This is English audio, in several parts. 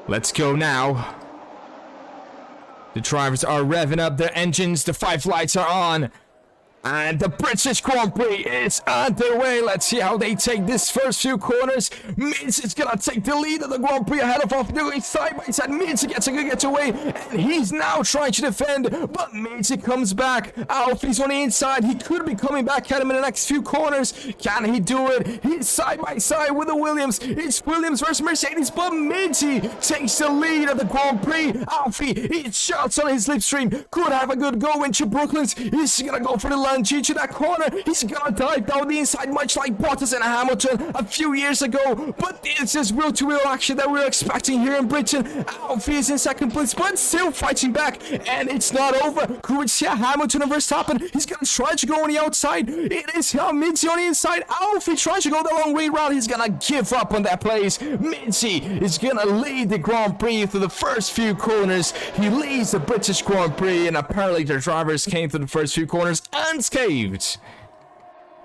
Let's go now. The drivers are revving up their engines. The 5 lights are on. And the British Grand Prix is underway. Let's see how they take this first few corners. Miz is gonna take the lead of the Grand Prix ahead of off doing side by side. Miz gets a good getaway, and he's now trying to defend, but Miz comes back. Alfie's on the inside. He could be coming back at him in the next few corners. Can he do it? He's side by side with the Williams. It's Williams versus Mercedes, but Miz takes the lead of the Grand Prix. Alfie, he shots on his slipstream. Could have a good go into Brooklyn's. He's gonna go for the into that corner. He's gonna dive down the inside, much like Bottas and Hamilton a few years ago. But this is wheel-to-wheel action that we're expecting here in Britain. Alfie is in second place, but still fighting back, and it's not over. Could see Hamilton and Verstappen. He's gonna try to go on the outside. It is Mitzi on the inside. Alfie tries to go the long way round. He's gonna give up on that place. Mitzi is gonna lead the Grand Prix through the first few corners. He leads the British Grand Prix, and apparently their drivers came through the first few corners unscathed.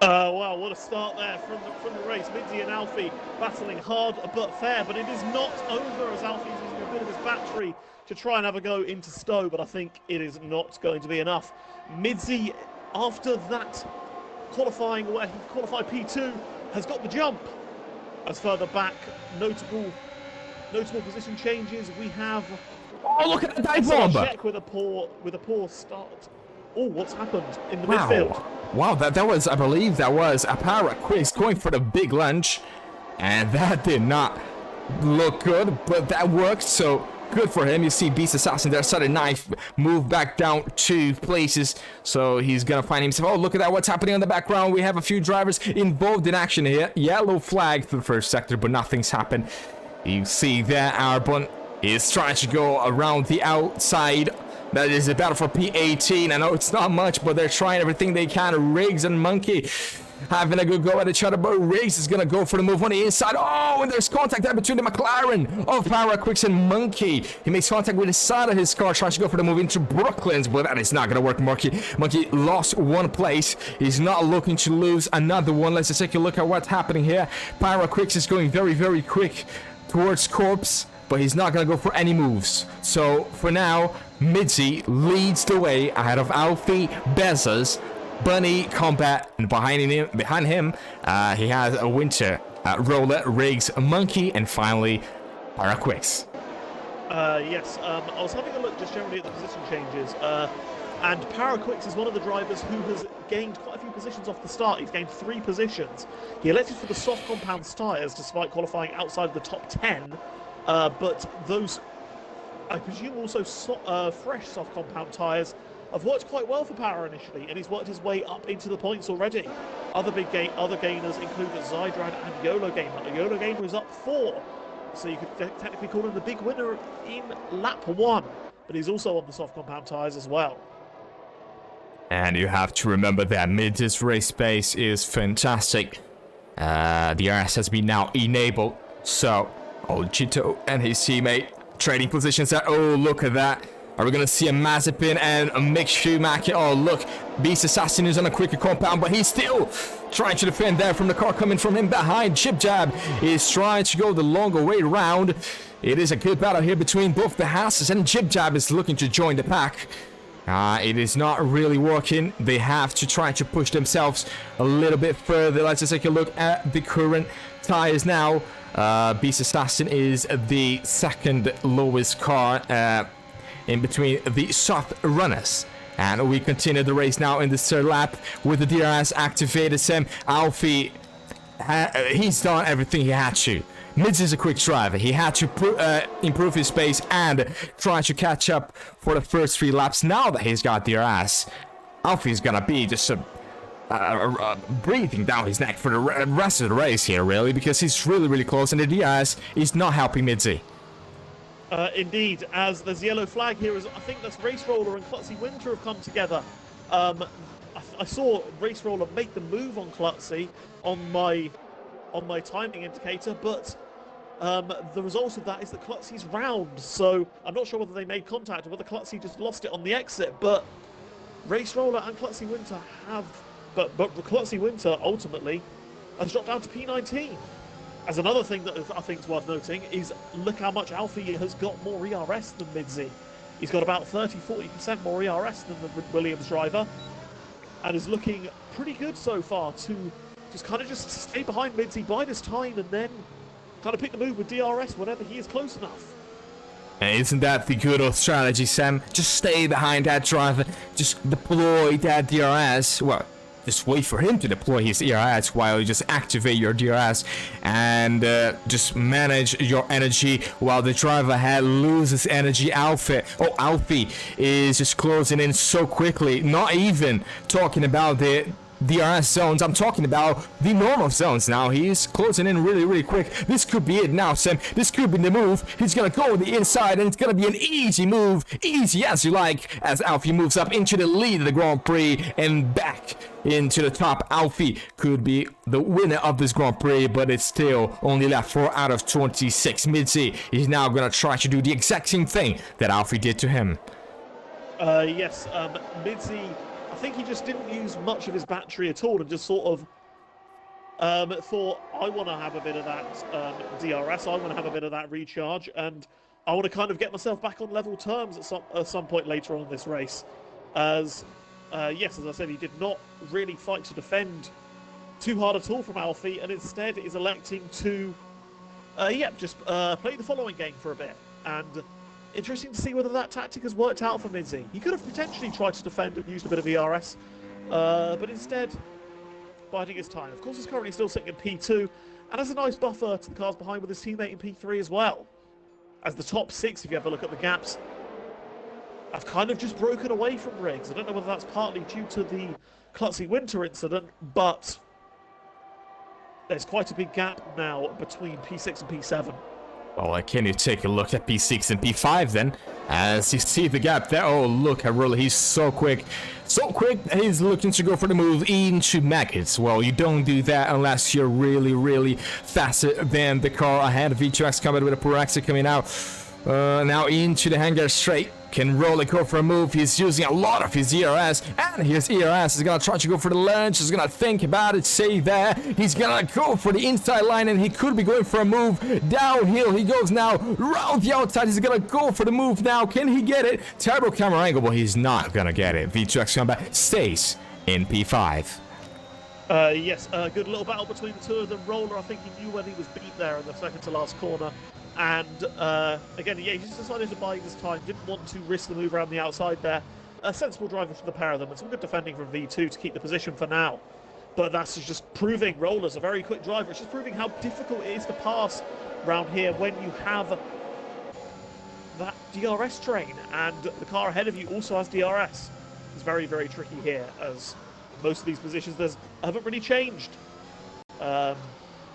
Wow, what a start there from the race. Mitzi and Alfie battling hard but fair, but it is not over as Alfie's using a bit of his battery to try and have a go into Stowe, but I think it is not going to be enough. Mitzi, after that qualifying where he qualified P2, has got the jump. As further back, notable position changes. We have look at that dive bomb with a poor start. Oh, what's happened in the midfield? Wow, that was, I believe that was a Para Quiz going for the big lunge, and that did not look good, but that worked, so good for him. You see Beast Assassin there, sudden knife, move back down 2 places, so he's gonna find himself. Oh, look at that, what's happening in the background. We have a few drivers involved in action here. Yellow flag for the first sector, but nothing's happened. You see there, Arbon is trying to go around the outside. That is a battle for P18. I know it's not much, but they're trying everything they can. Riggs and Monkey having a good go at each other, but Riggs is going to go for the move on the inside. Oh, and there's contact there between the McLaren of Paraquicks and Monkey. He makes contact with the side of his car, trying to go for the move into Brooklyn's, but that is not going to work. Monkey lost 1 place. He's not looking to lose another one. Let's just take a look at what's happening here. Paraquicks is going very, very quick towards Corpse, but he's not going to go for any moves. So, for now, Mitzi leads the way ahead of Alfie, Bezos, Bunny, Combat, and behind him, he has a Winter, Roller, Riggs, Monkey, and finally, Paraquicks. Yes, I was having a look just generally at the position changes, and Paraquicks is one of the drivers who has gained quite a few positions off the start. He's gained 3 positions. He elected for the soft compounds tyres despite qualifying outside of the top 10, but those, I presume, also fresh soft compound tyres have worked quite well for Power initially, and he's worked his way up into the points already. Other gainers include Zydran and YOLO Gamer. YOLO Gamer is up 4, so you could technically call him the big winner in lap 1, but he's also on the soft compound tyres as well. And you have to remember that mid-disc race pace is fantastic. The RS has been now enabled, so old Chito and his teammate trading positions there. Oh, look at that. Are we going to see a Mazepin and a Mick Schumacher? Oh, look. Beast Assassin is on a quicker compound, but he's still trying to defend there from the car coming from him behind. Chip Jab is trying to go the longer way round. It is a good battle here between both the Hasses, and Chip Jab is looking to join the pack. It is not really working. They have to try to push themselves a little bit further. Let's just take a look at the current tires now. Beast Assassin is the second lowest car in between the soft runners. And we continue the race now in the 3rd lap with the DRS activated. Sam Alfie, he's done everything he had to. Mids is a quick driver. He had to improve his pace and try to catch up for the first 3 laps. Now that he's got DRS, Alfie's gonna be just breathing down his neck for the rest of the race here, really, because he's really, really close, and the DRS is not helping Midzi. Indeed, as there's yellow flag here, I think that's Race Roller and Klutzy Winter have come together. I saw Race Roller make the move on Klutzy on my timing indicator, but the result of that is that Klutzy's round, so I'm not sure whether they made contact or whether Klutzy just lost it on the exit, but Race Roller and Klutzy Winter have, but Klutzy Winter ultimately has dropped down to P19. As another thing that I think is worth noting is look how much Alfie has got more ERS than Midzi. He's got about 30-40% more ERS than the Williams driver, and is looking pretty good so far to just stay behind Midzi, buy this time, and then kind of pick the move with DRS whenever he is close enough. And isn't that the good old strategy, Sam? Just stay behind that driver, just deploy that DRS. Well, just wait for him to deploy his DRS while you just activate your DRS and just manage your energy while the driver ahead loses energy. Alfie is just closing in so quickly. Not even talking about the DRS zones, I'm talking about the normal zones now. He's closing in really quick. This could be it now, Sam. This could be the move. He's gonna go on the inside, and it's gonna be an easy move, easy as you like, as Alfie moves up into the lead of the Grand Prix and back into the top. Alfie could be the winner of this Grand Prix, but it's still only left 4 out of 26. Midzi is now gonna try to do the exact same thing that Alfie did to him. Yes, Midzi, I think he just didn't use much of his battery at all and just sort of thought, I want to have a bit of that DRS, I want to have a bit of that recharge, and I want to kind of get myself back on level terms at some point later on in this race. As yes, as I said, he did not really fight to defend too hard at all from Alfie, and instead is electing to just play the following game for a bit. And interesting to see whether that tactic has worked out for Midzi. He could have potentially tried to defend and used a bit of ERS, but instead biding his time. Of course, he's currently still sitting in P2 and has a nice buffer to the cars behind with his teammate in P3 as well. As the top 6, if you have a look at the gaps, have kind of just broken away from Riggs. I don't know whether that's partly due to the Klutzy Winter incident, but there's quite a big gap now between P6 and P7. Well, can you take a look at P6 and P5 then? As you see the gap there. Oh, look how really he's so quick. So quick, he's looking to go for the move into Maggots. Well, you don't do that unless you're really faster than the car ahead. V2X coming with a poor exit coming out. Now into the hangar straight. Can Rolly go for a move? He's using a lot of his ERS, and his ERS is gonna try to go for the lunge. He's gonna think about it, stay there. He's gonna go for the inside line, and he could be going for a move downhill. He goes now round the outside. He's gonna go for the move now. Can he get it? Terrible camera angle, but he's not gonna get it. V2X combat stays in P5. Yes, good little battle between the two of them. Roller, I think he knew when he was beat there in the second to last corner. And again, yeah, he just decided to buy his time, didn't want to risk the move around the outside there. A sensible driver for the pair of them, and some good defending from V2 to keep the position for now. But that's just proving Roller's a very quick driver. It's just proving how difficult it is to pass around here when you have that DRS train, and the car ahead of you also has DRS. It's very tricky here, as most of these positions haven't really changed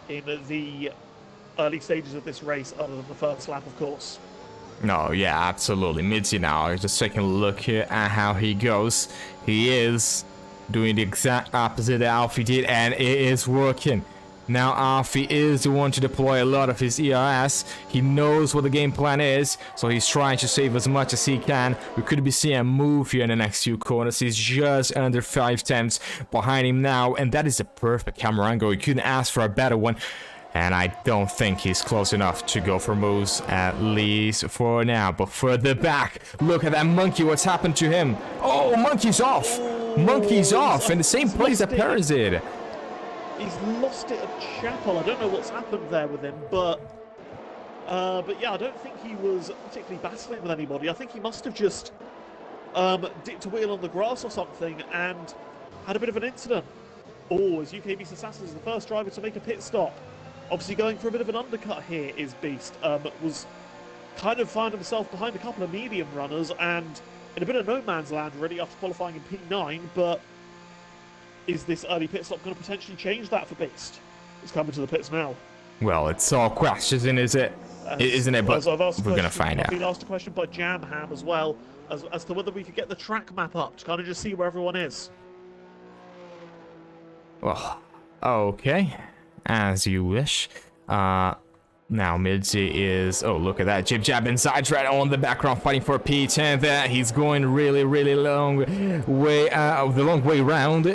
in the early stages of this race, other than the first lap, of course. No, yeah, absolutely. Midzi now, just taking a look here at how he goes. He is doing the exact opposite that Alfie did, and it is working. Now Alfie is the one to deploy a lot of his ERS. He knows what the game plan is, so he's trying to save as much as he can. We could be seeing a move here in the next few corners. He's just under 5 tenths behind him now, and that is a perfect camera angle. You couldn't ask for a better one. And I don't think he's close enough to go for moves, at least for now. But further back, look at that monkey. What's happened to him? Oh, monkey's off. Monkey's off in the same place that Perez did. He's lost it at Chapel. I don't know what's happened there with him, but yeah, I don't think he was particularly battling with anybody. I think he must have just dipped a wheel on the grass or something and had a bit of an incident. Oh, as UK Beast Assassin is the first driver to make a pit stop. Obviously going for a bit of an undercut here is Beast. Was kind of finding himself behind a couple of medium runners and in a bit of no man's land really after qualifying in P9, but is this early pit stop going to potentially change that for Beast? He's coming to the pits now. Well, it's all questions, isn't it? Isn't it? But we're going to find out. I've been asked a question by Jamham as well, as to whether we could get the track map up to kind of just see where everyone is. Well, okay. As you wish. Now Midzi is... Oh, look at that. Jib Jab inside right on the background fighting for P10 there. He's going really long way the long way round.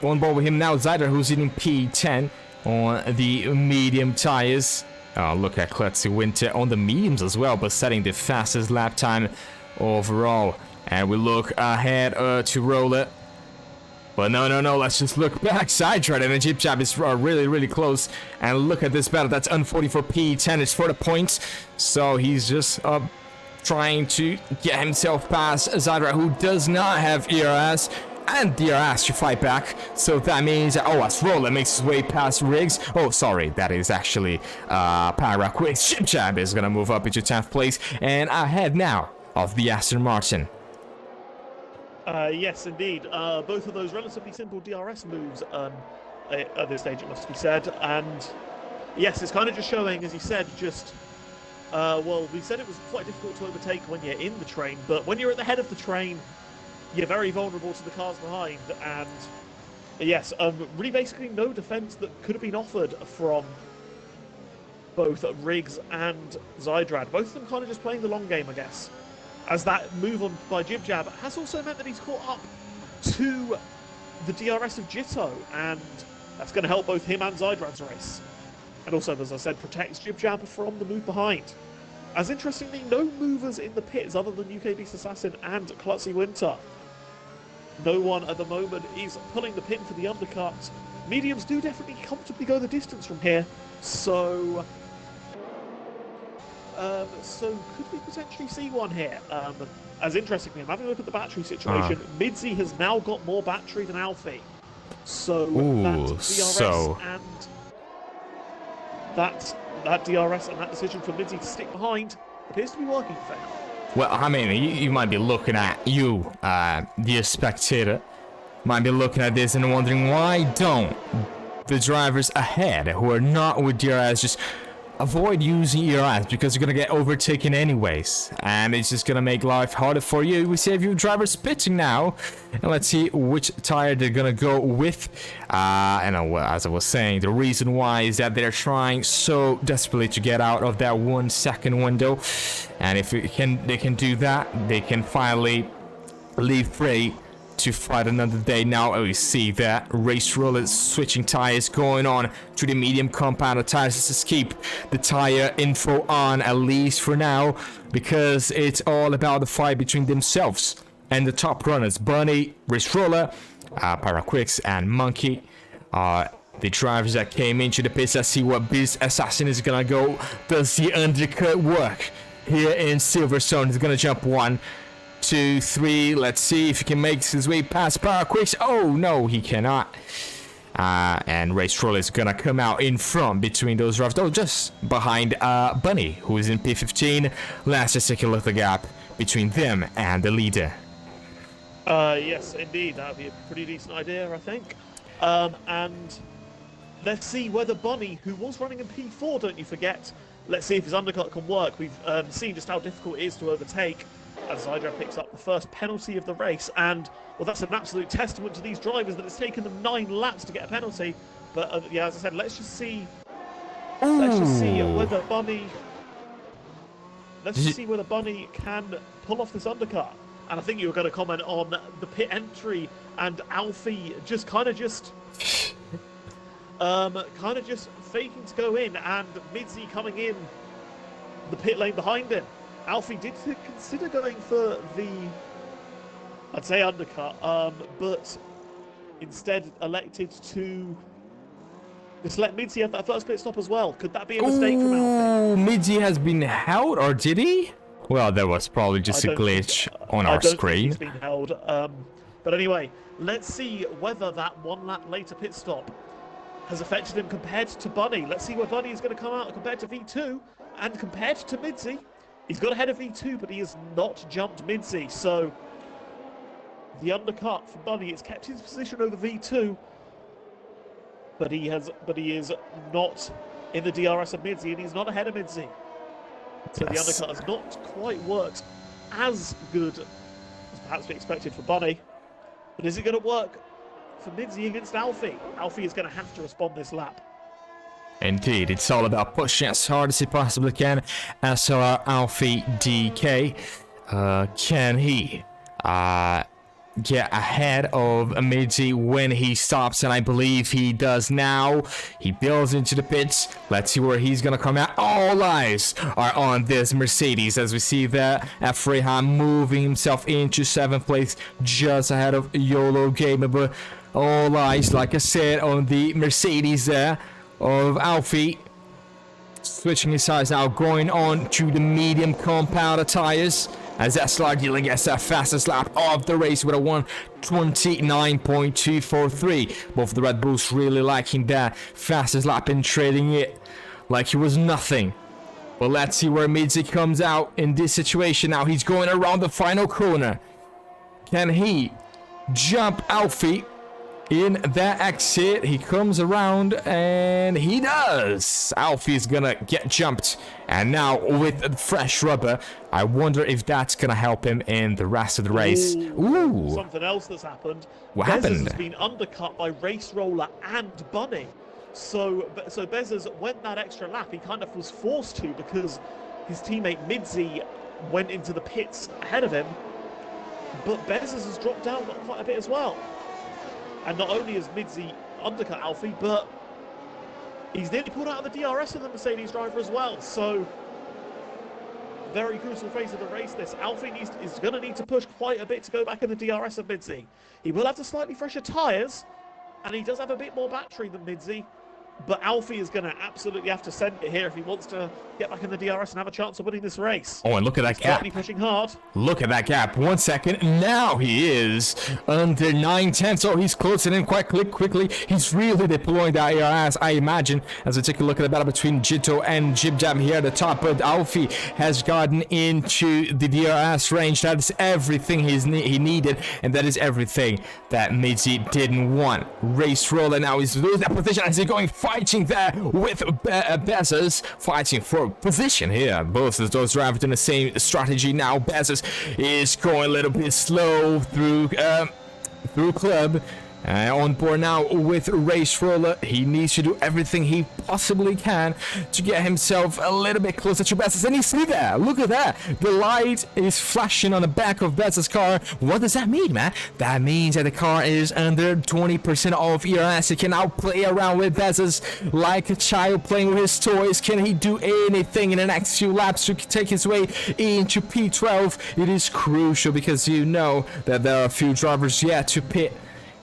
One ball with him now. Zyder, who's in P10. on the medium tires. Oh, look at Klutzy Winter on the mediums as well, but setting the fastest lap time overall. And we look ahead to Roller. But no, let's just look back. Sidetrack and the Jeep Jab is really close. And look at this battle. That's unfortunate for P10. It's for the points. So he's just trying to get himself past Zadra, who does not have ERS. And DRS to fight back, so that means that, as Roller makes his way past Riggs. Oh, sorry, that is actually Paraquix. Chip Jab is gonna move up into 10th place and ahead now of the Aston Martin. Yes, indeed. Both of those relatively simple DRS moves at this stage, it must be said. And yes, it's kind of just showing, as you said, just well, we said it was quite difficult to overtake when you're in the train, but when you're at the head of the train, you're very vulnerable to the cars behind, and yes, really basically no defense that could have been offered from both Riggs and Zydrad. Both of them kind of just playing the long game, I guess, as that move on by Jib Jab has also meant that he's caught up to the DRS of Jitto, and that's going to help both him and Zydrad's race. And also, as I said, protects Jib Jab from the move behind. As interestingly, no movers in the pits other than UK Beast Assassin and Klutzy Winter. No one at the moment is pulling the pin for the undercut. Mediums do definitely comfortably go the distance from here, so could we potentially see one here? As interestingly, I'm having a look at the battery situation. Midzi has now got more battery than Alfie, so that DRS and that DRS and that decision for Midzi to stick behind appears to be working for him. Well, I mean, you might be looking at the spectator, might be looking at this and wondering why don't the drivers ahead who are not with DRS just avoid using ERS, because you're gonna get overtaken anyways, and it's just gonna make life harder for you. We see a few drivers pitching now, and let's see which tire they're gonna go with. And as I was saying, the reason why is that they're trying so desperately to get out of that 1 second window, and if they can do that, they can finally leave free to fight another day. Now we see that race rollers switching tires going on to the medium compound of tires. Let's just keep the tire info on, at least for now, because it's all about the fight between themselves and the top runners. Bunny, race roller, Paraquix, and Monkey are the drivers that came into the pits. Let's see what Beast Assassin is gonna go. Does the undercut work here in Silverstone? He's gonna jump 1, 2, 3. Let's see if he can make his way past Paraquix. Oh no, he cannot. And Race Troll is gonna come out in front between those drivers. Oh, just behind Bunny, who is in P15. Let's just take a look at the gap between them and the leader. Yes, indeed, that would be a pretty decent idea, I think. And let's see whether Bunny, who was running in P4, don't you forget, let's see if his undercut can work. We've seen just how difficult it is to overtake, as Zydra picks up the first penalty of the race, and well, that's an absolute testament to these drivers that it's taken them 9 laps to get a penalty. But yeah, as I said, let's just see whether Bunny can pull off this undercut. And I think you were going to comment on the pit entry and Alfie just kind of just faking to go in, and Midzi coming in the pit lane behind him. Alfie did consider going for the, I'd say, undercut, but instead elected to just let Midzi have that first pit stop as well. Could that be a mistake from Alfie? Midzi has been held, or did he? Well, there was probably just a glitch on our screen. He's been held. But anyway, let's see whether that 1 lap later pit stop has affected him compared to Bunny. Let's see where Bunny is going to come out compared to V2 and compared to Midzi. He's got ahead of V2, but he has not jumped Midzi. So the undercut for Bunny has kept his position over V2, but he is not in the DRS of Midzi, and he's not ahead of Midzi. So the undercut has not quite worked as good as perhaps we expected for Bunny. But is it going to work for Midzi against Alfie? Alfie is going to have to respond this lap. Indeed, it's all about pushing as hard as he possibly can. SLR Alfie DK. Can he get ahead of Midzi when he stops, and I believe he does now. He builds into the pits. Let's see where he's gonna come out. All eyes are on this Mercedes as we see that Efraham moving himself into 7th place, just ahead of YOLO Gamer. But all eyes, like I said, on the Mercedes there of Alfie. Switching his sides now, going on to the medium compound tires as SLR dealing gets that fastest lap of the race with a 1:29.243. Both the Red Bulls really liking that fastest lap and trading it like it was nothing. But let's see where Midzi comes out in this situation now. He's going around the final corner. Can he jump Alfie in that exit? He comes around and he does. Alfie's gonna get jumped, and now with fresh rubber, I wonder if that's gonna help him in the rest of the race. Ooh. Something else that's happened. What Bezos happened? has been undercut by Race Roller and Bunny. So Bezos went that extra lap. He kind of was forced to because his teammate Midzi went into the pits ahead of him. But Bezos has dropped down quite a bit as well. And not only has Midzi undercut Alfie, but he's nearly pulled out of the DRS of the Mercedes driver as well. So, very crucial phase of the race this. Alfie is going to need to push quite a bit to go back in the DRS of Midzi. He will have the slightly fresher tyres, and he does have a bit more battery than Midzi. But Alfie is going to absolutely have to send it here if he wants to get back in the DRS and have a chance of winning this race. Oh, and look at that gap. Certainly pushing hard. Look at that gap. 1 second. Now he is under 9/10. So he's closing in quite quickly. He's really deploying that ARS, I imagine, as we take a look at the battle between Jito and Jib Jab here at the top. But Alfie has gotten into the DRS range. That is everything he needed, and that is everything that Midzi didn't want. Race Roller now is losing that position as he's going fighting there with Bezos, fighting for position here. Both of those drivers in the same strategy now. Bezos is going a little bit slow through club. On board now with Race Roller. He needs to do everything he possibly can to get himself a little bit closer to Bezos. And you see that. Look at that. The light is flashing on the back of Bezos' car. What does that mean, man? That means that the car is under 20% of ERS. He can now play around with Bezos like a child playing with his toys. Can he do anything in the next few laps to take his way into P12? It is crucial because you know that there are a few drivers yet to pit.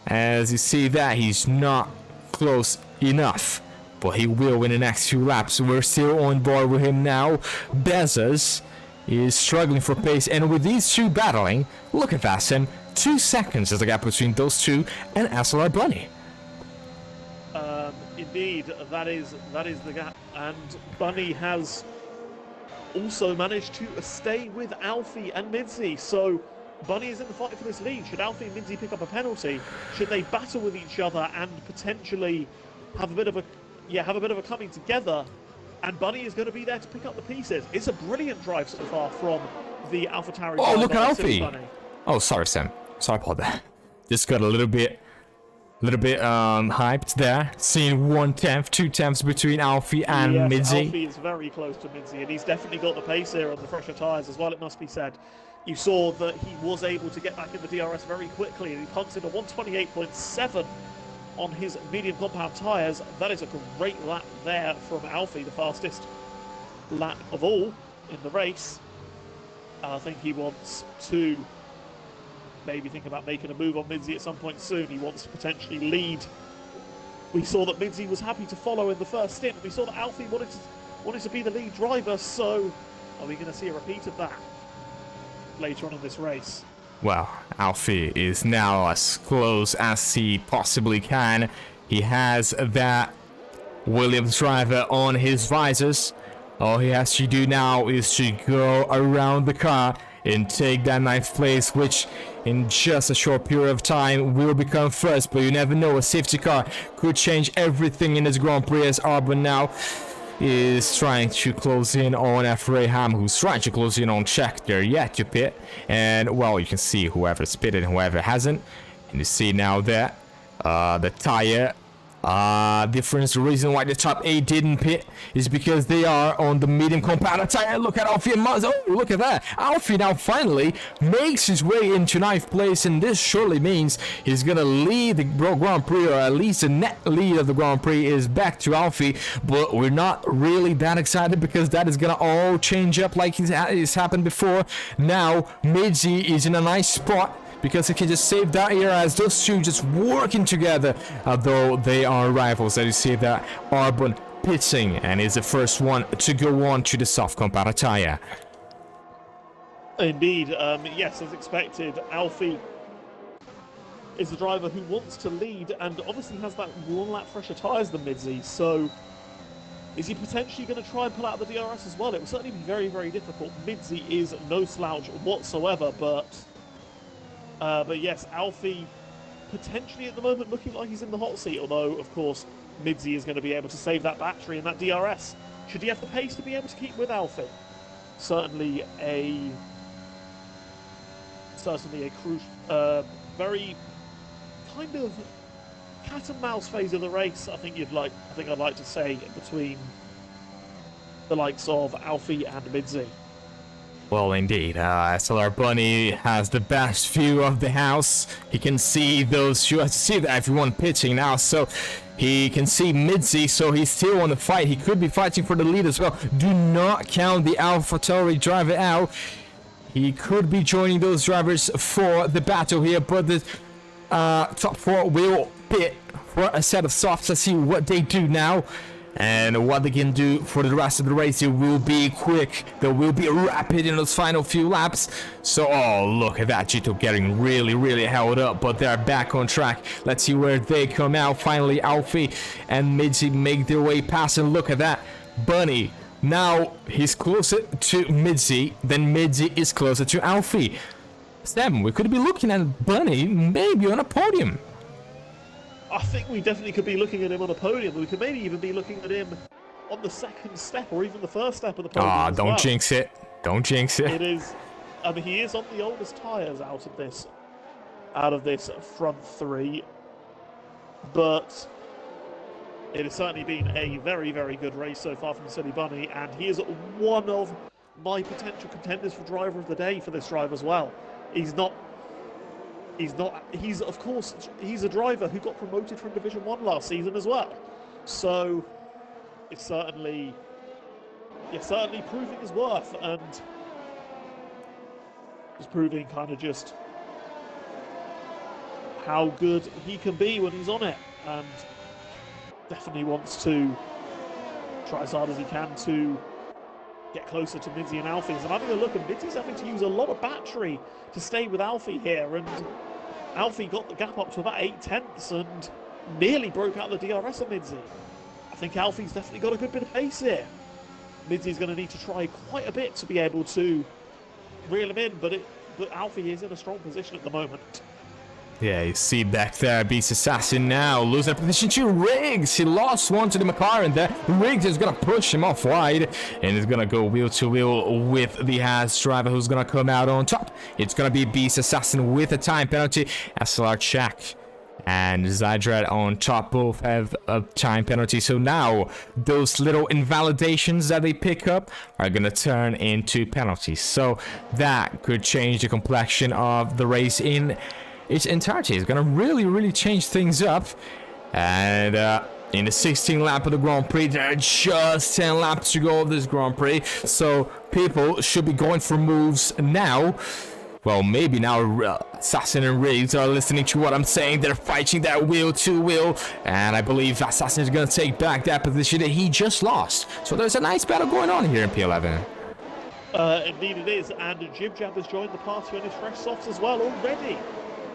As you see that he's not close enough, but he will in the next few laps. We're still on board with him now. Bezos is struggling for pace, and with these two battling, look at that, Sam. 2 seconds is the gap between those two and SLR Bunny. Indeed, that is the gap, and Bunny has also managed to stay with Alfie and Midzi. So Bunny is in the fight for this lead. Should Alfie and Midzi pick up a penalty? Should they battle with each other and potentially have a bit of a coming together? And Bunny is going to be there to pick up the pieces. It's a brilliant drive so far from the AlphaTauri. Oh, look at Alfie! Oh, sorry, Sam. Sorry about that. Just got a little bit hyped there. Seeing 1/10, 2/10 between Alfie and Midzi. Alfie is very close to Midzi, and he's definitely got the pace here on the fresher tyres as well, it must be said. You saw that he was able to get back in the DRS very quickly, and he punks in a 1:28.7 on his medium compound tyres. That is a great lap there from Alfie, the fastest lap of all in the race. I think he wants to maybe think about making a move on Midzi at some point soon. He wants to potentially lead. We saw that Midzi was happy to follow in the first stint. We saw that Alfie wanted to be the lead driver, so are we going to see a repeat of that later on in this race? Well, Alfie is now as close as he possibly can. He has that Williams driver on his visors. All he has to do now is to go around the car and take that 9th place, which in just a short period of time will become first. But you never know, a safety car could change everything in this Grand Prix, as Arbon now is trying to close in on Efraham, who's trying to close in on Czech. They're yet to pit, and well, you can see whoever's pitted and whoever hasn't. And you see now that the tire Difference. The reason why the top 8 didn't pit is because they are on the medium compound tire. Look at Alfie and Maz. Oh, look at that. Alfie now finally makes his way into 9th place, and this surely means he's gonna lead the Grand Prix, or at least the net lead of the Grand Prix is back to Alfie. But we're not really that excited because that is gonna all change up like it's happened before. Now Midzi is in a nice spot, because he can just save that here as those two just working together, although they are rivals. As you see that Arbon pitching and is the first one to go on to the soft compound tire. Indeed, yes, as expected, Alfie is the driver who wants to lead and obviously has that 1 lap fresher tyres than Midzi, so is he potentially going to try and pull out the DRS as well? It will certainly be very, very difficult. Midzi is no slouch whatsoever, but yes, Alfie potentially at the moment looking like he's in the hot seat, although, of course, Midzi is going to be able to save that battery and that DRS. Should he have the pace to be able to keep with Alfie? Certainly a crucial, very kind of cat and mouse phase of the race, I think I'd like to say, between the likes of Alfie and Midzi. Well, indeed, SLR Bunny has the best view of the house. He can see those. You have to see that everyone pitching now, so he can see Midzi, so he's still on the fight. He could be fighting for the lead as well. Do not count the AlphaTauri driver out. He could be joining those drivers for the battle here, but the top 4 will pit for a set of softs. Let's see what they do now. And what they can do for the rest of the race. It will be quick. They will be rapid in those final few laps. So, oh, look at that. Gito getting really, really held up. But they're back on track. Let's see where they come out. Finally, Alfie and Midzi make their way past. And look at that. Bunny. Now, he's closer to Midzi. Then Midzi is closer to Alfie. Sam, we could be looking at Bunny maybe on a podium. I think we definitely could be looking at him on a podium. We could maybe even be looking at him on the 2nd step or even the 1st step of the podium. Don't jinx it. Don't jinx it. It is. He is on the oldest tyres out of this front 3. But it has certainly been a very, very good race so far from Silly Bunny, and he is one of my potential contenders for driver of the day for this drive as well. He's a driver who got promoted from Division 1 last season as well. So it's certainly proving his worth, and just proving kind of just how good he can be when he's on it, and definitely wants to try as hard as he can to get closer to Midzi and Alfie. And having a look, and Midzi's having to use a lot of battery to stay with Alfie here, and Alfie got the gap up to about 8/10 and nearly broke out the DRS of Midzi. I think Alfie's definitely got a good bit of pace here. Midzi's going to need to try quite a bit to be able to reel him in, but Alfie is in a strong position at the moment. Yeah, you see back there, Beast Assassin now losing position to Riggs. He lost one to the McLaren there. Riggs is going to push him off wide, and is going to go wheel to wheel with the Haas driver, who's going to come out on top. It's going to be Beast Assassin with a time penalty. SLR check and Zydred on top both have a time penalty. So now those little invalidations that they pick up are going to turn into penalties. So that could change the complexion of the race in its entirety. Is going to really change things up. And in the 16th lap of the Grand Prix, there are just 10 laps to go of this Grand Prix, so people should be going for moves now. Well, maybe now Assassin and Riggs are listening to what I'm saying. They're fighting that wheel to wheel, and I believe Assassin is going to take back that position that he just lost. So there's a nice battle going on here in P11. Indeed it is, and Jib Jab has joined the party on his fresh softs as well already.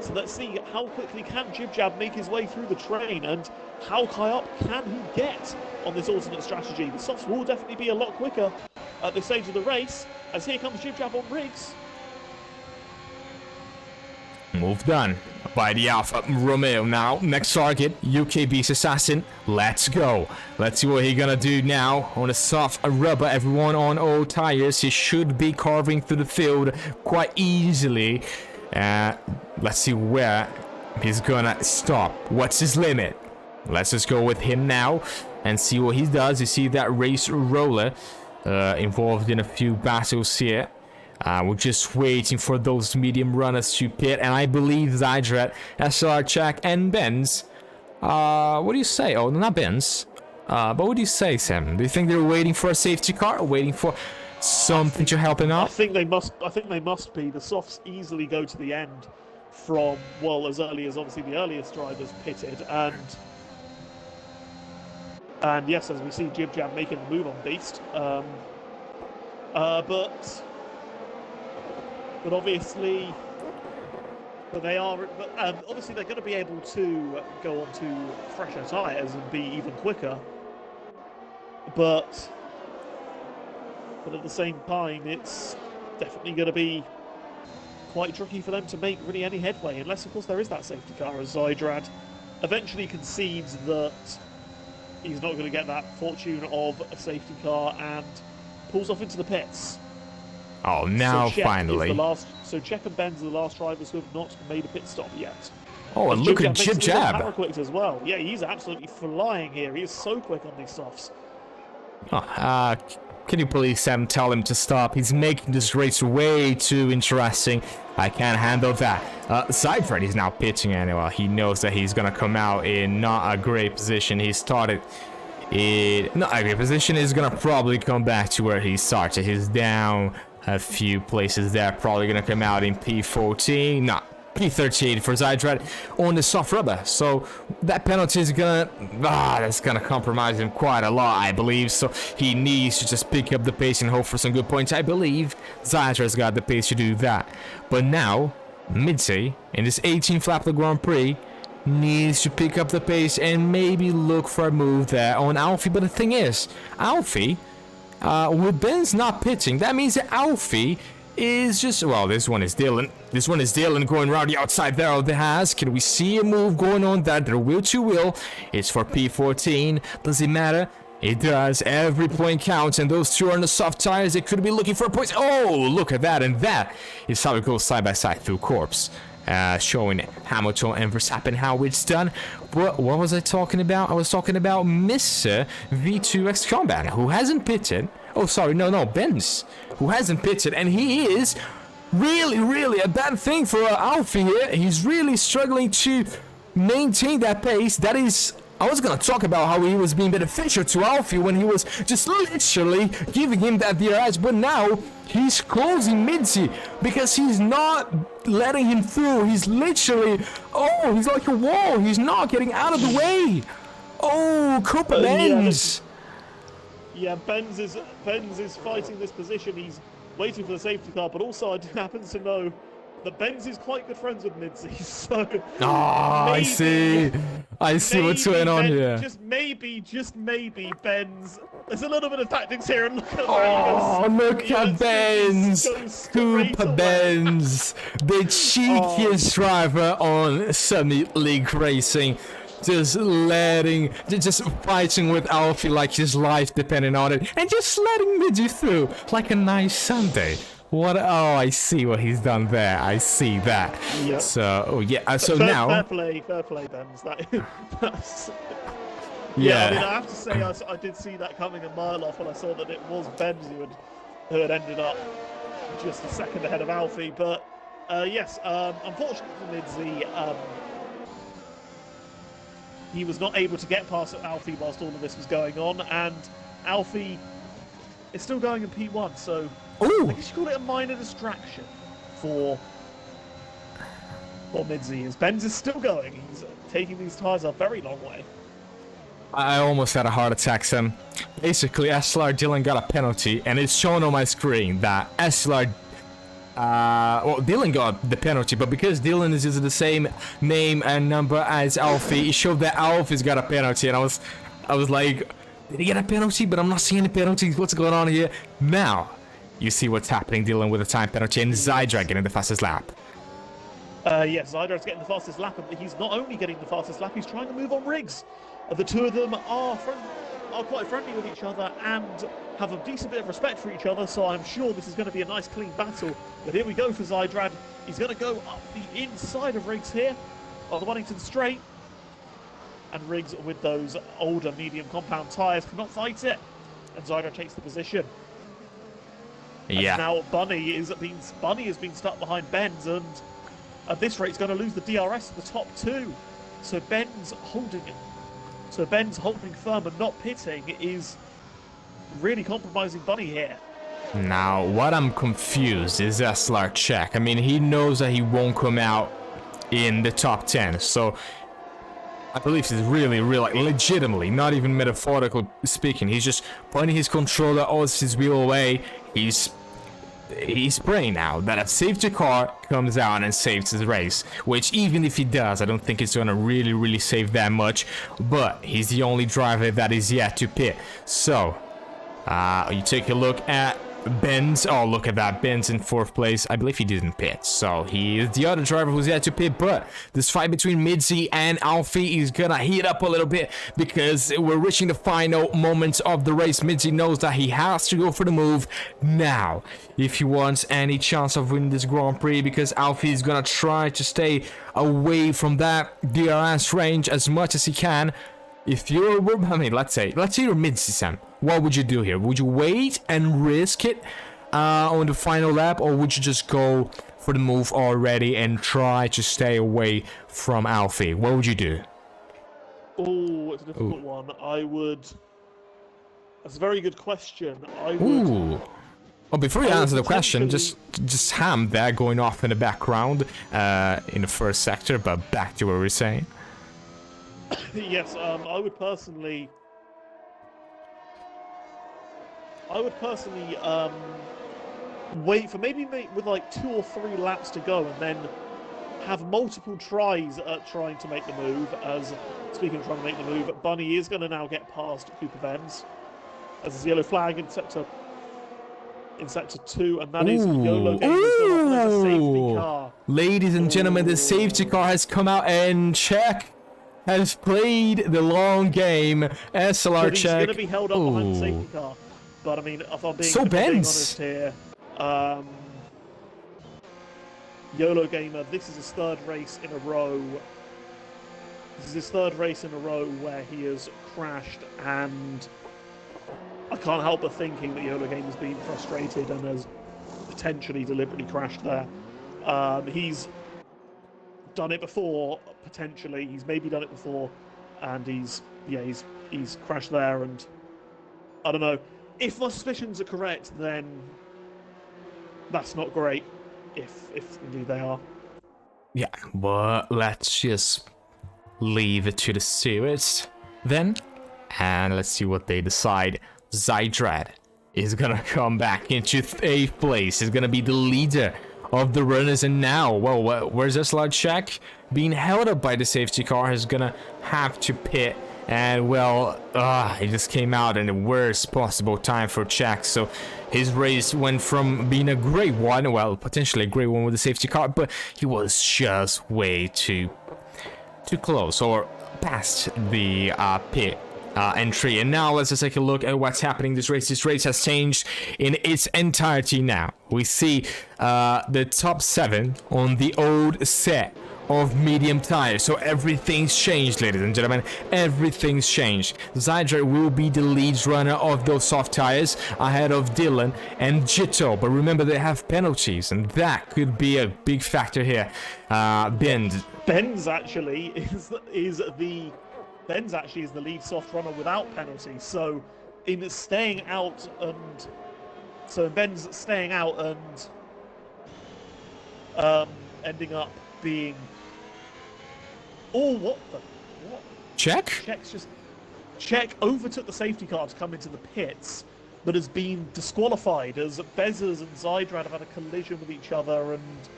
So let's see how quickly can Jib Jab make his way through the train, and how high up can he get on this alternate strategy. The softs will definitely be a lot quicker at this stage of the race, as here comes Jib Jab on Riggs. Move done by the Alfa Romeo. Now, next target, UK Beast Assassin. Let's go. Let's see what he's gonna do now on a soft rubber. Everyone on old tires. He should be carving through the field quite easily. Let's see where he's gonna stop. What's his limit? let's just go with him now and see what he does. You see that race roller involved in a few battles here. We're just waiting for those medium runners to pit, and I believe Zydrad, SLR Check, and Benz. What do you say? Oh, not Benz. But what do you say, Sam? Do you think they're waiting for a safety car, or waiting for something to help him out? I think they must be. The softs easily go to the end from, well, as early as obviously the earliest drivers pitted, and yes, as we see Jib Jab making the move on Beast. But obviously, obviously they're going to be able to go on to fresher tyres and be even quicker. But at the same time, it's definitely going to be quite tricky for them to make really any headway, unless of course there is that safety car, as Zydrad eventually concedes that he's not going to get that fortune of a safety car and pulls off into the pits. Oh, now finally. So Check and Benz are the last drivers who have not made a pit stop yet. Oh, and look at Jib Jab. As well. Yeah, he's absolutely flying here. He is so quick on these softs. Oh, can you please, Sam, tell him to stop? He's making this race way too interesting. I can't handle that. Zydrad is now pitching anyway. He knows that he's gonna come out in not a great position. He started in not a great position. He's gonna probably come back to where he started. He's down a few places there. Probably gonna come out in P14. No, P38 for Zydrad on the soft rubber. So that penalty is that's gonna compromise him quite a lot, I believe. So he needs to just pick up the pace and hope for some good points. I believe Zydrad's got the pace to do that. But now, Midday, in this 18th lap of the Grand Prix, needs to pick up the pace and maybe look for a move there on Alfie. But the thing is, Alfie, with Ben's not pitching, that means that Alfie is just, well, this one is Dylan. This one is Dylan going around the outside there of the Haas. Can we see a move going on there? They're wheel to wheel. It's for P14. Does it matter? It does. Every point counts, and those two are on the soft tires. They could be looking for points. Oh, look at that, and that is how it goes side by side through Corps. Showing Hamilton and Verstappen how it's done. What was I talking about? I was talking about Mr. V2X Combat, who hasn't pitted. Oh, sorry, no, Benz, who hasn't pitted, and he is really a bad thing for Alfie here. He's really struggling to maintain that pace. That is, I was gonna talk about how he was being beneficial to Alfie when he was just literally giving him that DRS, but now he's closing Midday because he's not letting him through. He's literally, he's like a wall. He's not getting out of the way. Oh, Cooper Benz. Yeah, Benz is fighting this position. He's waiting for the safety car, but also I do happen to know that Benz is quite good friends with Midday, so I see what's going on here. Just maybe Benz. There's a little bit of tactics here, and look at look at Benz, Cooper Benz, the cheekiest driver on Sunny League Racing. Just fighting with Alfie like his life depending on it, and just letting Midday through like a nice Sunday. I see what he's done there. I see that. Yep. So, now... Fair play, Benz. That's... Yeah. I mean, I have to say, I did see that coming a mile off when I saw that it was Benz who had ended up just a second ahead of Alfie. But, yes, unfortunately for Midday, he was not able to get past Alfie whilst all of this was going on, and Alfie is still going in P1, so I guess you call it a minor distraction for Midday, as Benz is still going. He's taking these tyres a very long way. I almost had a heart attack, Sam. Basically, SLR Dylan got a penalty, and it's shown on my screen that SLR Dylan got the penalty, but because Dylan is using the same name and number as Alfie, it showed that Alfie's got a penalty, and I was like, did he get a penalty? But I'm not seeing any penalties. What's going on here? Now, you see what's happening, Dylan, with a time penalty, and Zydrad getting the fastest lap. Yes, Zydrad's getting the fastest lap, and he's not only getting the fastest lap, he's trying to move on Riggs. The two of them are quite friendly with each other and have a decent bit of respect for each other, so I'm sure this is going to be a nice clean battle. But here we go for Zydrad. He's going to go up the inside of Riggs here on the Wellington straight. and Riggs with those older medium compound tyres cannot fight it, and Zyder takes the position. Yeah. And now Bunny has been stuck behind Benz, and at this rate, he's going to lose the DRS at the top two. So Benz holding firm and not pitting is really compromising Bunny here. Now, what I'm confused is SLR check. I mean, he knows that he won't come out in the top 10, so I believe he's really, like, legitimately, not even metaphorically speaking, he's just pointing his controller all his wheel away. He's praying now that a safety car comes out and saves his race, which even if he does, I don't think it's gonna really save that much, but he's the only driver that is yet to pit. So you take a look at Benz. Oh, look at that. Benz in 4th place. I believe he didn't pit, so he is the other driver who's yet to pit. But this fight between Midzi and Alfie is gonna heat up a little bit because we're reaching the final moments of the race. Midzi knows that he has to go for the move now if he wants any chance of winning this Grand Prix, because Alfie is gonna try to stay away from that DRS range as much as he can. If you're, I mean, let's say you're Midzi, Sam. What would you do here? Would you wait and risk it on the final lap, or would you just go for the move already and try to stay away from Alfie? What would you do? Oh, it's a difficult one. That's a very good question. I would. Ooh. Oh, before you answer the question, just ham there going off in the background in the first sector, but back to what we were saying. Yes, I would personally wait for maybe with like 2 or 3 laps to go, and then have multiple tries at trying to make the move. As speaking of trying to make the move, Bunny is going to now get past Cooper Benz as his yellow flag in sector 2, and that is YOLO Gamer's gone off as a safety car. Ladies and gentlemen, the safety car has come out, and check has played the long game. SLR He's check. going to be held up behind the safety car. But I mean, if I'm being honest here, YOLO Gamer, this is his 3rd race in a row. This is his 3rd race in a row where he has crashed, and I can't help but thinking that YOLO Gamer's been frustrated and has potentially deliberately crashed there. He's done it before, potentially. He's maybe done it before, and he's crashed there, and I don't know. If my suspicions are correct, then that's not great. If indeed they are. Yeah, but let's just leave it to the series then, and let's see what they decide. Zydrad is gonna come back into 8th place. He's gonna be the leader of the runners, and now, well, where's SLR check? Being held up by the safety car, is gonna have to pit. And well, he just came out in the worst possible time for Czech. So his race went from being a great one, well, potentially a great one with the safety car, but he was just way too close, or past the pit entry. And now let's just take a look at what's happening this race. This race has changed in its entirety now. We see the top 7 on the old set of medium tires. So everything's changed, ladies and gentlemen. Everything's changed. Zyder will be the lead runner of those soft tires ahead of Dylan and Jito. But remember, they have penalties, and that could be a big factor here. Benz actually is the lead soft runner without penalties. So in staying out and Ben's staying out and ending up being what? Check overtook the safety car to come into the pits, but has been disqualified as Bezos and Zydrad have had a collision with each other, and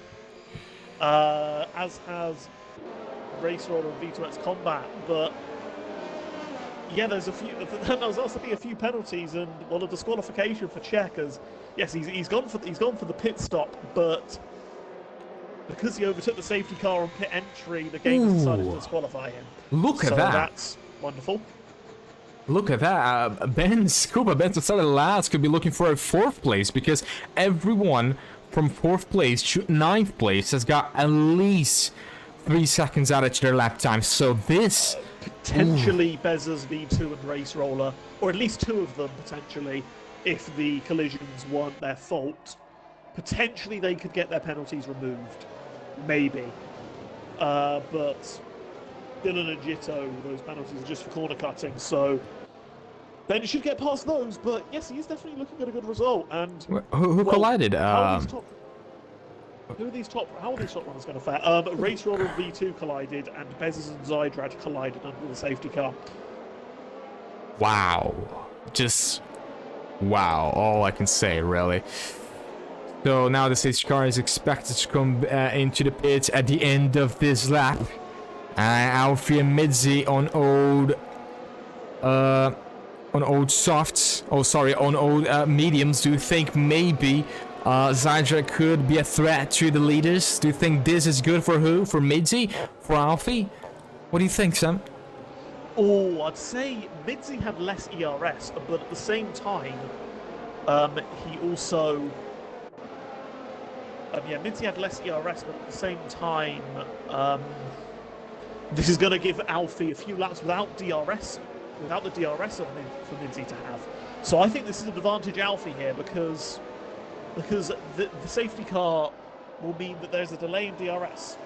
as has Racer and V2X Combat. But yeah, there's also be a few penalties and a disqualification for Czech, as yes, he's gone for the pit stop, but because he overtook the safety car on pit entry, the game has decided to disqualify him. Look at that. That's wonderful. Look at that. Cooper Benz started last, could be looking for a 4th place, because everyone from 4th place to 9th place has got at least 3 seconds added to their lap time. So this Potentially Bezos V2 and Race Roller, or at least two of them potentially, if the collisions weren't their fault. Potentially they could get their penalties removed. Maybe. But Dylan and Jitto, those penalties are just for corner cutting, so Ben should get past those. But yes, he is definitely looking at a good result. And who collided? How are these top runners going to fare? Race Roller and V2 collided, and Bezos and Zydrad collided under the safety car. Wow. Just wow. All I can say, really. So now the safety car is expected to come into the pits at the end of this lap. Alfie and Midzi on old softs. Oh, sorry, on old mediums. Do you think maybe Zydrad could be a threat to the leaders? Do you think this is good for who? For Midzi? For Alfie? What do you think, Sam? Oh, I'd say Midzi had less ERS, but at the same time, he also... Midzi had less ERS, but at the same time, this is going to give Alfie a few laps without DRS, without the DRS for Midzi to have. So I think this is an advantage Alfie here because the safety car will mean that there's a delay in DRS.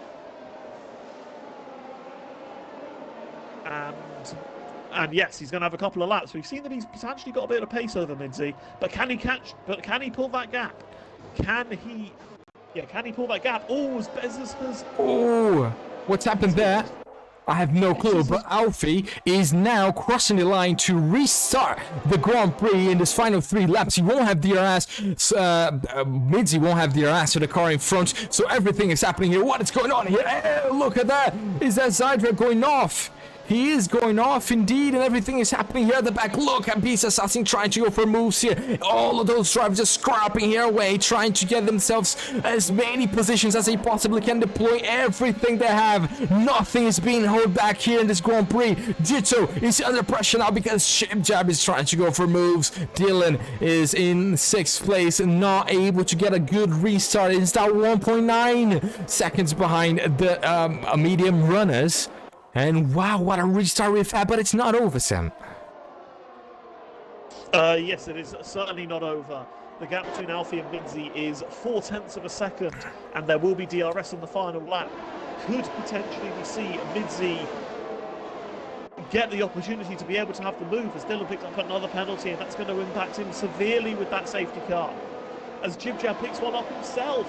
And yes, he's going to have a couple of laps. We've seen that he's potentially got a bit of pace over Midzi, but can he pull that gap? Can he pull that gap? Oh, as Bezos has... Oh, what's happened there? I have no clue, but Alfie is now crossing the line to restart the Grand Prix in this final 3 laps. He won't have DRS, Midzi won't have DRS to the car in front, so everything is happening here. What is going on here? Look at that! Is that Zydrad going off? He is going off indeed, and everything is happening here at the back. Look at Beast Assassin trying to go for moves here. All of those drivers are scrapping here away, trying to get themselves as many positions as they possibly can, deploy everything they have. Nothing is being held back here in this Grand Prix. Jitto is under pressure now because Chip Jab is trying to go for moves. Dylan is in 6th place and not able to get a good restart. It's now 1.9 seconds behind the medium runners. And wow, what a restart we've had, but it's not over, Sam. Yes, it is certainly not over. The gap between Alfie and Midzi is 0.4 of a second, and there will be DRS on the final lap. Could potentially we see Midzi get the opportunity to be able to have the move as Dylan picks up another penalty, and that's going to impact him severely with that safety car. As Jib Jab picks one up himself.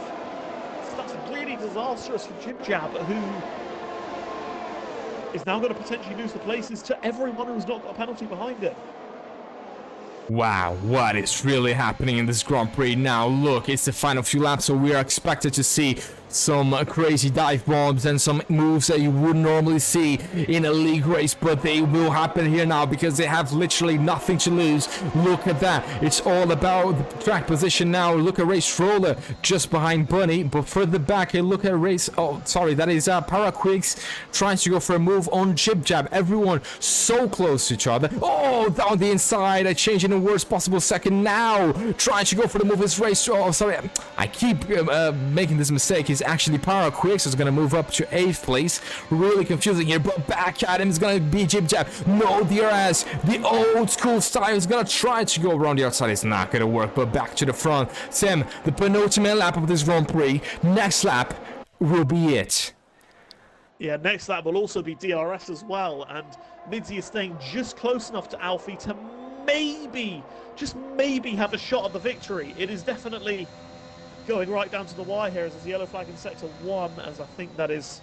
So that's really disastrous for Jib Jab, who is now going to potentially lose the places to everyone who's not got a penalty behind it. Wow, what is really happening in this Grand Prix now? Look, it's the final few laps, so we are expected to see some crazy dive bombs and some moves that you wouldn't normally see in a league race, but they will happen here now because they have literally nothing to lose. Look at that. It's all about the track position now. Look at Race Roller just behind Bunny, but further back, look at Race... Oh, sorry, that is Paraquigs trying to go for a move on Jib Jab. Everyone so close to each other. Oh, down the inside. I changed in the worst possible second now. Trying to go for the move is Race... Oh, sorry. I keep making this mistake. It's actually Paraquigs is going to move up to 8th place. Really confusing here, but back at him is going to be Jib Jab. No DRS. The old school style is going to try to go around the outside. It's not going to work, but back to the front. Sam, the penultimate lap of this Grand Prix. Next lap will be it. Yeah, next lap will also be DRS as well, and Midzi is staying just close enough to Alfie to maybe, just maybe have a shot at the victory. It is definitely going right down to the wire here as there's a yellow flag in sector 1, as I think that is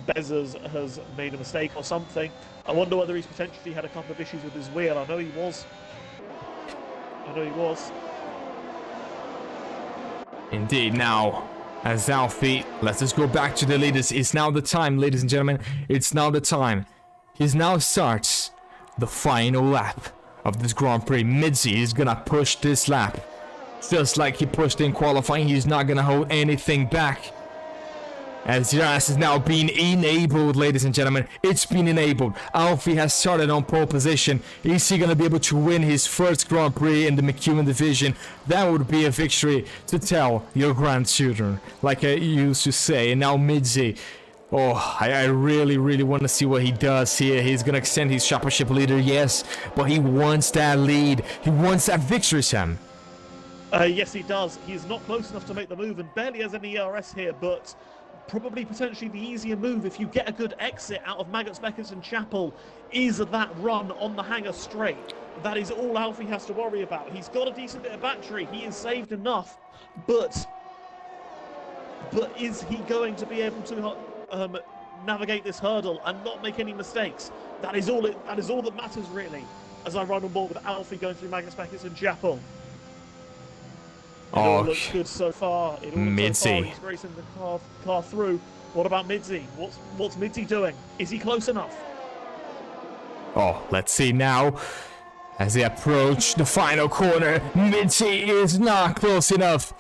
Bezos has made a mistake or something. I wonder whether he's potentially had a couple of issues with his wheel. I know he was. Indeed. Now, as Alfie, let's just go back to the leaders. It's now the time, ladies and gentlemen. It's now the time. He now starts the final lap of this Grand Prix. Midzi is gonna push this lap. Just like he pushed in qualifying, he's not gonna hold anything back. As DRS is now being enabled, ladies and gentlemen. It's been enabled. Alfie has started on pole position. Is he gonna be able to win his first Grand Prix in the McKeon division? That would be a victory to tell your grandchildren, like I used to say. And now Midzi Oh, I really, really want to see what he does here. He's going to extend his championship leader, yes, but he wants that lead. He wants that victory, Sam. Yes, he does. He's not close enough to make the move and barely has any ERS here, but probably potentially the easier move if you get a good exit out of Maggots, Beckett and Chapel is that run on the hanger straight. That is all Alfie has to worry about. He's got a decent bit of battery. He is saved enough, but is he going to be able to navigate this hurdle and not make any mistakes? That is all that matters really. As I run on board with Alfie going through Maggots, Beckett and Chapel. It all looks good so far. It all looks so far. He's racing the car through. What about Midzi? What's Midzi doing? Is he close enough? Oh, let's see now. As they approach the final corner, Midzi is not close enough.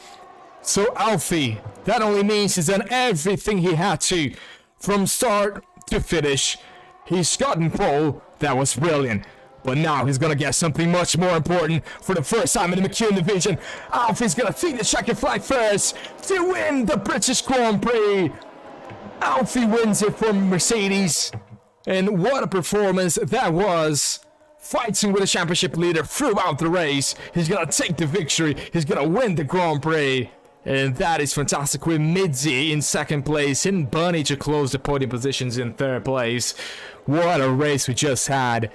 So Alfie, that only means he's done everything he had to. From start to finish. He's gotten pole. That was brilliant. But now he's gonna get something much more important for the first time in the McKeon division. Alfie's gonna take the checkered flag first to win the British Grand Prix. Alfie wins it for Mercedes. And what a performance that was. Fighting with the championship leader throughout the race. He's gonna take the victory. He's gonna win the Grand Prix. And that is fantastic with Midzi in second place and Bunny to close the podium positions in third place. What a race we just had.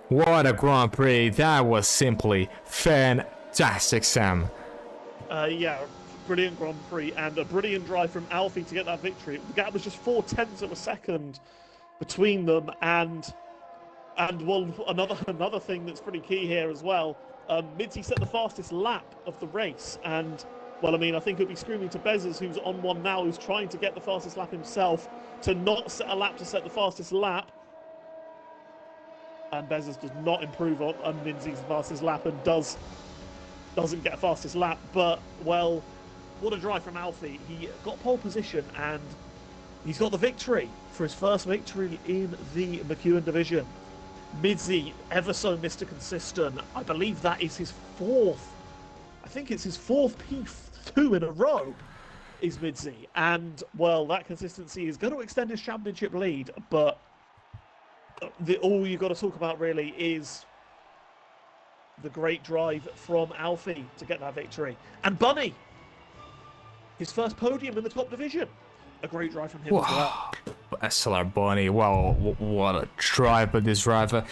What a Grand Prix. That was simply fantastic, Sam. Yeah, brilliant Grand Prix and a brilliant drive from Alfie to get that victory. The gap was just 0.4 of a second between them, and well, another thing that's pretty key here as well. Midzi set the fastest lap of the race, and well, I mean, I think it would be screaming to Bezos, who's on one now, who's trying to get the fastest lap himself, to not set a lap to set the fastest lap. And Bezos does not improve on Midzi's fastest lap and doesn't get a fastest lap. But, well, what a drive from Alfie. He got pole position and he's got the victory for his first victory in the McKeon division. Midzi, ever so Mr. Consistent. I believe that is his fourth. I think it's his fourth P2 in a row is Midzi. And, well, that consistency is going to extend his championship lead, but all you've got to talk about really is the great drive from Alfie to get that victory. And Bunny, his first podium in the top division. A great drive from him as well. SLR Bunny, wow, what a drive by this driver.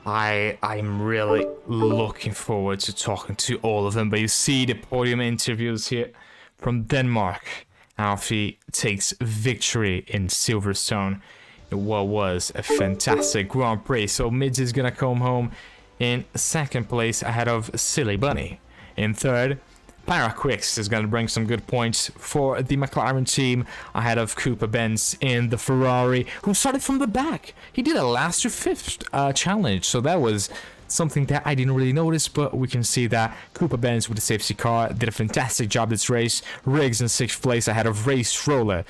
I'm really looking forward to talking to all of them. But you see the podium interviews here from Denmark. Alfie takes victory in Silverstone. What was a fantastic Grand Prix. So Midzi is gonna come home in second place ahead of Silly Bunny. In third, Paraquix is gonna bring some good points for the McLaren team ahead of Cooper Benz in the Ferrari, who started from the back. He did a last to fifth challenge, so that was something that I didn't really notice, but we can see that Cooper Benz with the safety car did a fantastic job this race. Riggs in sixth place ahead of Race Roller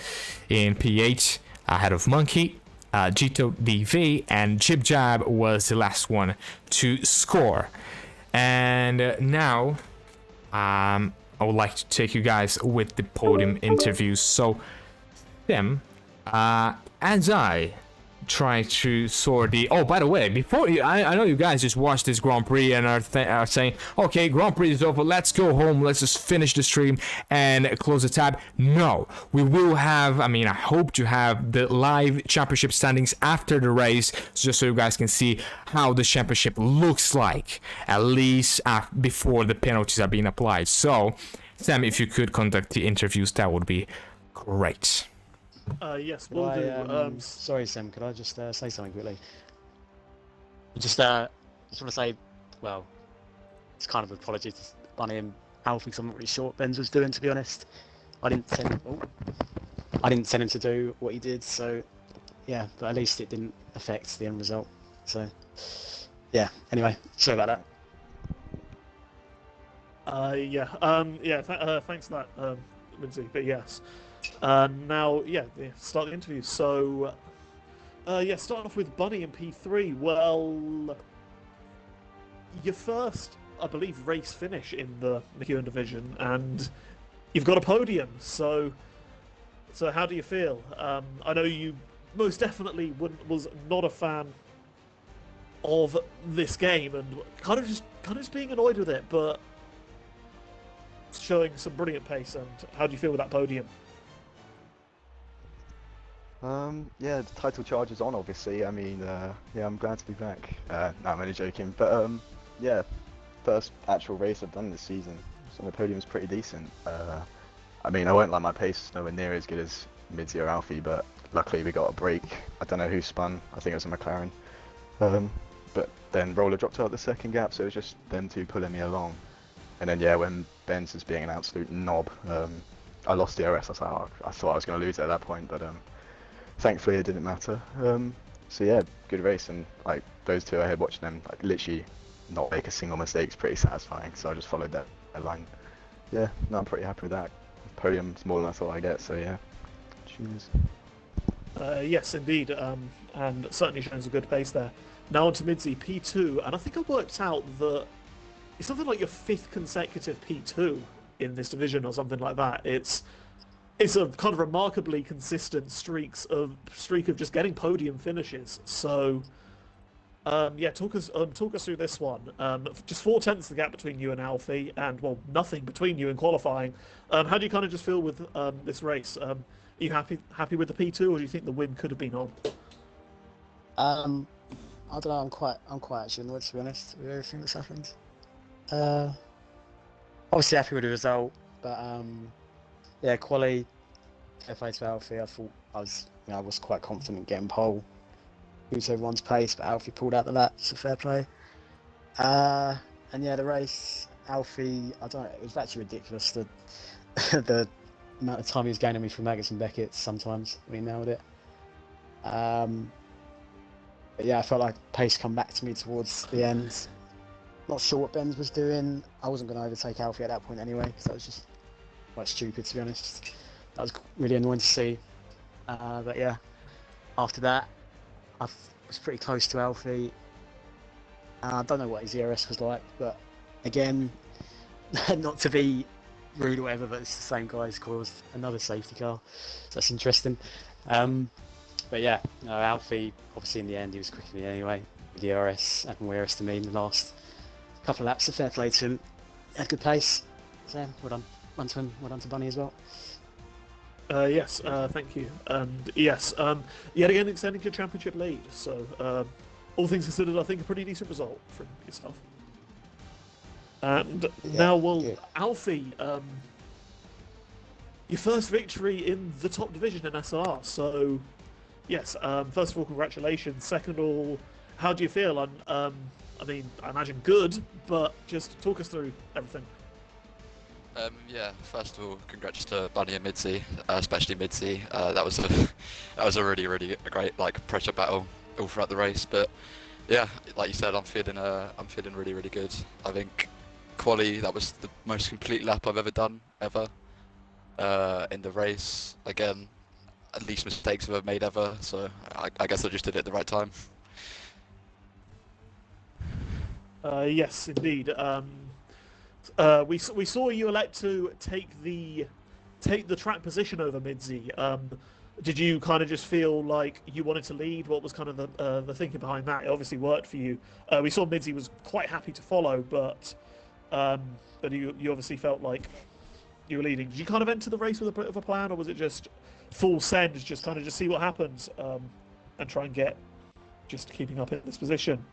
in P8 ahead of Monkey. Gito DV and Jib Jab was the last one to score. And now I would like to take you guys with the podium interviews. So Tim, as I try to sort the... Oh, by the way, before you, I know you guys just watched this Grand Prix and are saying, okay, Grand Prix is over, let's go home, let's just finish the stream and close the tab. No, we will have, I hope to have the live championship standings after the race, just so you guys can see how the championship looks like, at least before the penalties are being applied. So, Sam, if you could conduct the interviews, that would be great. Yes, we'll do. Sorry, Sam, could I just say something quickly? Just want to say, well, it's kind of an apology to Bunny and Alfie because I'm not really sure what Benz was doing, to be honest. I didn't send him to do what he did, so yeah, but at least it didn't affect the end result. So yeah, anyway, sorry about that. Thanks for that, Lindsay, but yes. Now, start the interview. So, starting off with Bunny in P3. Well, your first, I believe, race finish in the McKeon division, and you've got a podium. So, So how do you feel? I know you most definitely was not a fan of this game and kind of just being annoyed with it, but showing some brilliant pace. And how do you feel with that podium? Yeah, the title charge is on, obviously. I mean, yeah, I'm glad to be back. No, I'm only joking. But yeah, first actual race I've done this season, so the podium's pretty decent. I mean, I won't lie, my pace is nowhere near as good as Midzi or Alfie, but luckily we got a break. I don't know who spun. I think it was a McLaren. But then Roller dropped out the second gap, so it was just them two pulling me along. And then yeah, when Benz was being an absolute knob, I lost the DRS. I was like, oh, I thought I was going to lose it at that point, but thankfully it didn't matter. So yeah, good race, and like those two ahead, watching them like literally not make a single mistake is pretty satisfying. So I just followed that line. Yeah, no, I'm pretty happy with that. Podium's more than I thought I'd get, so yeah. Cheers. Yes, indeed, and certainly shows a good pace there. Now on to Midzi P2, and I think I worked out that it's something like your fifth consecutive P2 in this division or something like that. It's a kind of remarkably consistent streak of just getting podium finishes. So yeah, talk us through this one. Just 4/10 the gap between you and Alfie, and well, nothing between you in qualifying. How do you kind of just feel with this race? Are you happy with the P2, or do you think the win could have been on? I don't know. I'm quite actually annoyed, to be honest, with everything that's happened. Obviously happy with the result, but yeah, quali. Fair play to Alfie. I thought I was quite confident getting pole. Use everyone's pace, but Alfie pulled out the lap, so fair play. And yeah, the race, Alfie, I don't know, it was actually ridiculous, the the amount of time he was gaining me from Maggots and Beckett sometimes when he nailed it. But yeah, I felt like pace come back to me towards the end. Not sure what Benz was doing. I wasn't going to overtake Alfie at that point anyway, because that was just quite stupid, to be honest. That was really annoying to see. But yeah, after that, I was pretty close to Alfie. I don't know what his ERS was like, but again, not to be rude or whatever, but it's the same guy who's caused another safety car, so that's interesting. But yeah, no, Alfie, obviously in the end, he was quicker than me anyway, with the ERS, and ERS to me in the last couple of laps, so fair play to him. He had good pace, so well done. Well to him, well done to Bunny as well. Yes, thank you. And yes, yet again extending your championship lead. So, all things considered, I think a pretty decent result from yourself. And Yeah, now, well, good. Alfie, your first victory in the top division in SLR. So, yes, first of all, congratulations. Second of all, how do you feel? I mean, I imagine good, but just talk us through everything. Yeah, first of all, congrats to Bunny and Midzi, especially Midzi. That was a really great like pressure battle all throughout the race. But yeah, like you said, I'm feeling really good. I think quali, that was the most complete lap I've ever done in the race. Again, least mistakes I've ever made ever. So I guess I just did it at the right time. Yes, indeed. We saw you elect to take the track position over Midzi. Did you kind of just feel like you wanted to lead? What was kind of the thinking behind that? It obviously worked for you. We saw Midzi was quite happy to follow, but you obviously felt like you were leading. Did you kind of enter the race with a bit of a plan, or was it just full send, just kind of just see what happens and try and get just keeping up in this position?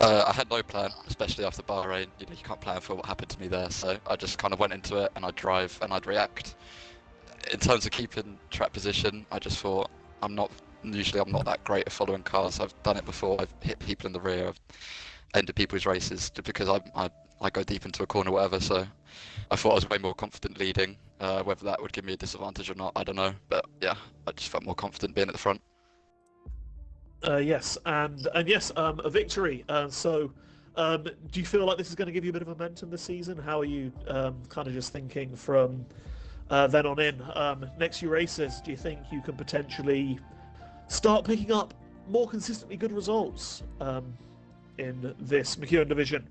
I had no plan, especially after Bahrain. You know, you can't plan for what happened to me there, so I just kind of went into it and I'd drive and I'd react. In terms of keeping track position, I just thought I'm not that great at following cars. I've done it before. I've hit people in the rear. I've ended people's races just because I go deep into a corner or whatever. So I thought I was way more confident leading. Whether that would give me a disadvantage or not, I don't know. But yeah, I just felt more confident being at the front. Yes, and yes, a victory. So, do you feel like this is going to give you a bit of momentum this season? How are you kind of just thinking from then on in? Next few races, do you think you can potentially start picking up more consistently good results in this McKeon division?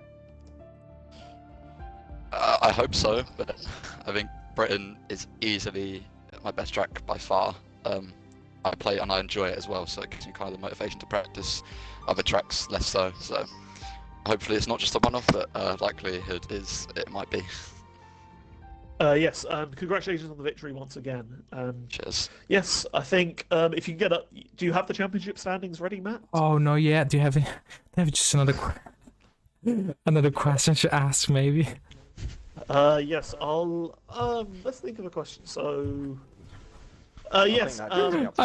I hope so, but I think Britain is easily my best track by far. I play and I enjoy it as well, so it gives me kind of the motivation to practice other tracks less so. So hopefully it's not just a one-off, but likelihood is it might be. Yes, and congratulations on the victory once again. Cheers. Yes, I think if you can get up, do you have the championship standings ready, Matt? Oh no, yeah. Do you have just another question to ask, maybe? Yes, I'll let's think of a question. So, yes, that brings me up to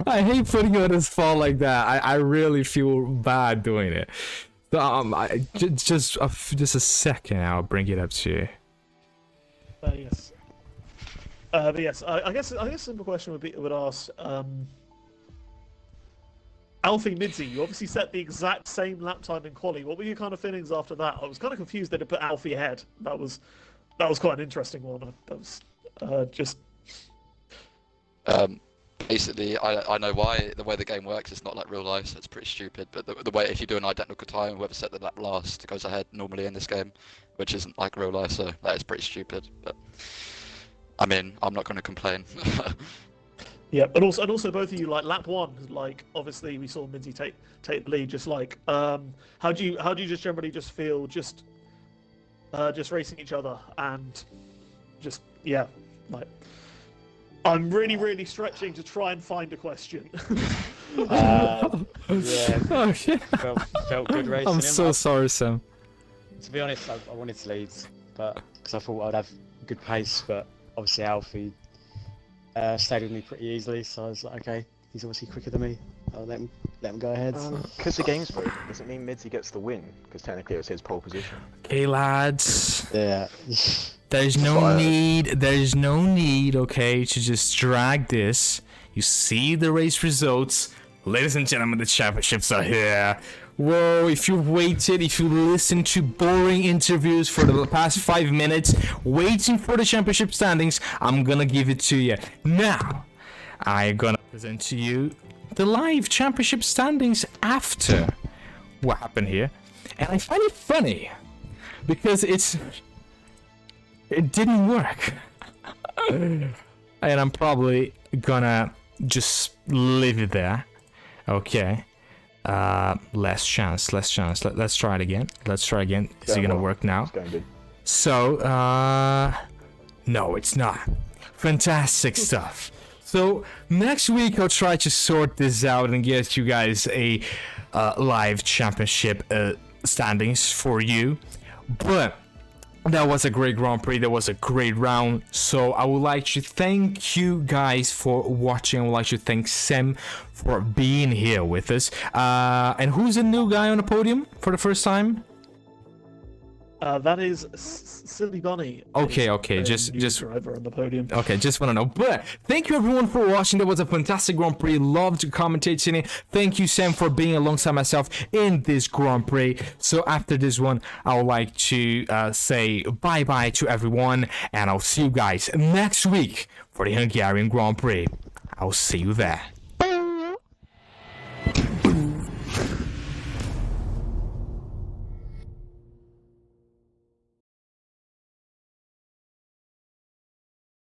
I hate putting you on the spot like that. I really feel bad doing it. So, just a second. I'll bring it up to you. yes. But yes, I guess a simple question would ask, Alfie Midzi, you obviously set the exact same lap time in quali. What were your kind of feelings after that? I was kind of confused that it put Alfie ahead. That was quite an interesting one. That was just. Basically, I know why. The way the game works, it's not like real life, so it's pretty stupid. But the way, if you do an identical time, whoever set the lap last goes ahead normally in this game, which isn't like real life, so that is pretty stupid. But I mean, I'm not going to complain. Yeah, and also both of you, like lap one, like obviously we saw Minzy take the lead. Just like, how do you just generally just feel just racing each other and just like. I'm really stretching to try and find a question. Yeah, Oh shit. felt good racing. I'm him. so sorry, Sam. To be honest, I wanted to lead, but because I thought I'd have good pace, but obviously Alfie stayed with me pretty easily, so I was like, okay, he's obviously quicker than me. I'll let him go ahead. Because the game's broken, does it mean Midzi gets the win? Because technically it was his pole position. Okay, lads. Yeah. There's no need, okay, to just drag this. You see the race results. Ladies and gentlemen, the championships are here. Whoa, if you listened to boring interviews for the past 5 minutes, waiting for the championship standings, I'm gonna give it to you. Now, I'm gonna present to you the live championship standings after what happened here. And I find it funny, because it didn't work. And I'm probably gonna just leave it there. Okay. Last chance. Let's try it again. Is it gonna work now? It's going to be. So, no, it's not. Fantastic stuff. So, next week I'll try to sort this out and get you guys a live championship standings for you. But that was a great Grand Prix. That was a great round. So I would like to thank you guys for watching. I would like to thank Sam for being here with us. And who's the new guy on the podium for the first time? That is Silly Bunny. Okay, just driver on the podium. Okay, just want to know. But thank you everyone for watching. That was a fantastic Grand Prix. Loved commentating it. Thank you, Sam, for being alongside myself in this Grand Prix. So after this one, I would like to say bye-bye to everyone, and I'll see you guys next week for the Hungarian Grand Prix. I'll see you there.